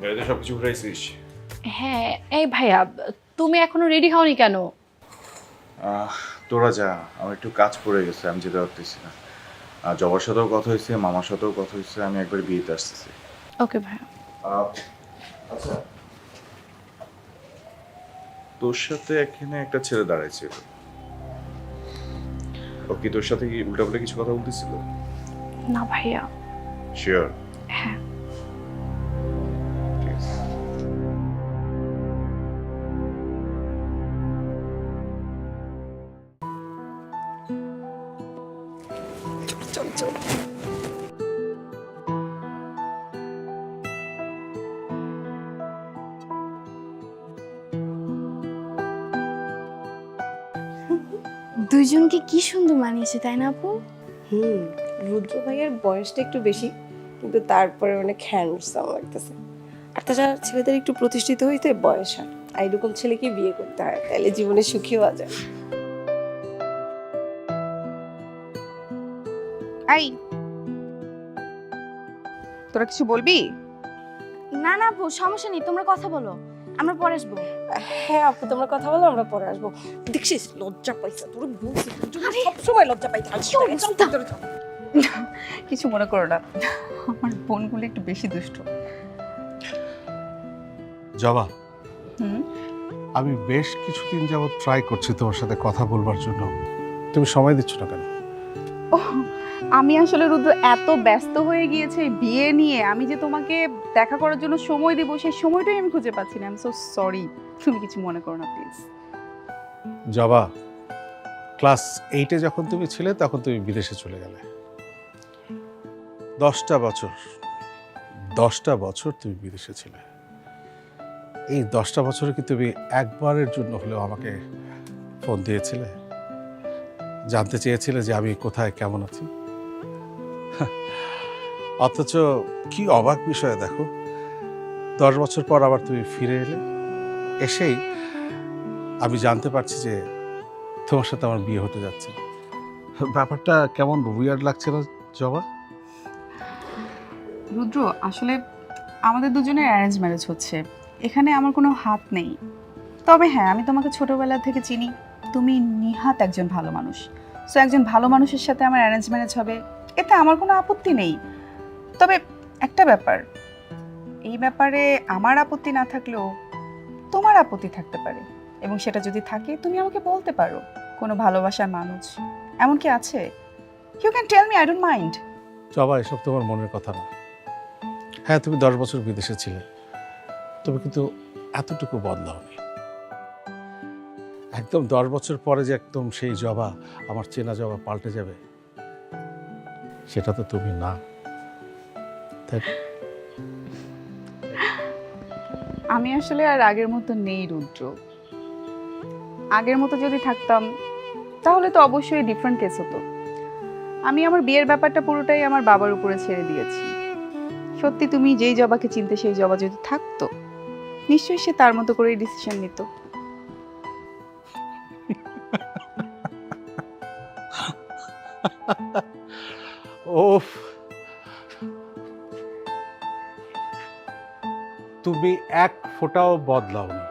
গাড়িতে সবকিছু উঠাইছিস? হ্যাঁ, এই ভাইয়া, তুমি এখনো রেডি হওনি কেন? তোরা যা, আমার একটু কাজ পড়ে গেছে, আমি যেতে পারতেছি না। আর জবার সাথেও কথা হয়েছে, মামার সাথেও কথা হয়েছে, আমি একবার বিয়েতে আসতেছি। ওকে ভাইয়া। আচ্ছা, তোর সাথে এখানে একটা ছেলে দাঁড়াইছিল, ও কি তোর সাথে কি উল্টাপাল্টা কিছু কথা বলতেছিল? না ভাইয়া। শিওর? হ্যাঁ। চল চল। দুইজনকে কি সুন্দর মানিয়েছে, তাই না আপু? রুদ্র ভাইয়ের বয়সটা একটু বেশি, কিন্তু তারপরে অনেক হ্যান্ডসাম লাগতেছে। আর তাছাড়া ছেলেদের একটু প্রতিষ্ঠিত হইতে বয়স হয়, আর এরকম ছেলেকে বিয়ে করতে হয়, তাইলে জীবনে সুখী হওয়া যায়। এই, তোরা কিছু বলবি? না না আপু, সমস্যা নেই, তোমরা কথা বলো, আমরা পরে আসবো। হ্যাঁ আপু, তোমরা কথা বলো, আমরা পরে আসবো। দেখছিস লজ্জা পাইছে, তোর বলছি সবসময় লজ্জা পাইতে হয়। চল, ভিতরে চল। কিছু মনে করো না, আমার বোনগুলো একটু বেশি দুষ্ট। জবা, হুম। আমি বেশ কিছুদিন যাবত ট্রাই করছি তোমার সাথে কথা বলবার জন্য, তুমি সময় দিচ্ছ না কেন? ও, আমি আসলে রুদ্র এত ব্যস্ত হয়ে গিয়েছে বিয়ে নিয়ে, আমি যে তোমাকে দেখা করার জন্য সময় দিব সেই সময়টাই আমি খুঁজে পাচ্ছি না। আই এম সো সরি, তুমি কিছু মনে করো না প্লিজ। জবা, ক্লাস 8-এ যখন তুমি ছিলে তখন তুমি বিদেশে চলে গেলে। 10টা বছর তুমি বিদেশে ছিলে। এই 10টা বছরে কি তুমি একবারের জন্য হলেও আমাকে ফোন দিয়েছিলে, জানতে চেয়েছিলে যে আমি কোথায় কেমন আছি? অথচ কি অবাক বিষয় দেখো, 10 বছর পর আবার তুমি ফিরে এলে, এসেই আমি জানতে পারছি যে তোমার সাথে আমার বিয়ে হতে যাচ্ছে। ব্যাপারটা কেমন উইয়ার্ড লাগছে না জবা? রুদ্র, আসলে আমাদের দুজনের অ্যারেঞ্জ ম্যারেজ হচ্ছে, এখানে আমার কোনো হাত নেই। তবে হ্যাঁ, আমি তোমাকে ছোটবেলা থেকে চিনি, তুমি নিহাত একজন ভালো মানুষ। সো একজন ভালো মানুষের সাথে আমার অ্যারেঞ্জ ম্যারেজ হবে, এতে আমার কোনো আপত্তি নেই। তবে একটা ব্যাপার, এই ব্যাপারে আমার আপত্তি না থাকলেও তোমার আপত্তি থাকতে পারে, এবং সেটা যদি থাকে তুমি আমাকে বলতে পারো। কোনো ভালোবাসার মানুষ এমন কি আছে? You can tell me, I don't mind. Joba, এসব তোমার মনের কথা না। হ্যাঁ, তুমি 10 বছর বিদেশে ছিলে, তুমি কিন্তু এতটুকু বদলাওনি। একদম 10 বছর পরে যে একদম সেই জবা, আমার চেনা জবা পাল্টে যাবে, সেটা তো তুমি না, তাই না? আমি আসলে আর আগের মতো নেই রুদ্র। আগের মতো যদি থাকতাম তাহলে তো অবশ্যই ডিফারেন্ট কেস হতো। আমি আমার বিয়ের ব্যাপারটা পুরোটাই আমার বাবার উপরে ছেড়ে দিয়েছি। সত্যি তুমি যেই জবাকে চিনতে, সেই জবা যদি থাকতো নিশ্চয়ই সে তার মতো করেই ডিসিশন নিত। ওফ, তুমি এক ফোঁটাও বদলাওনি।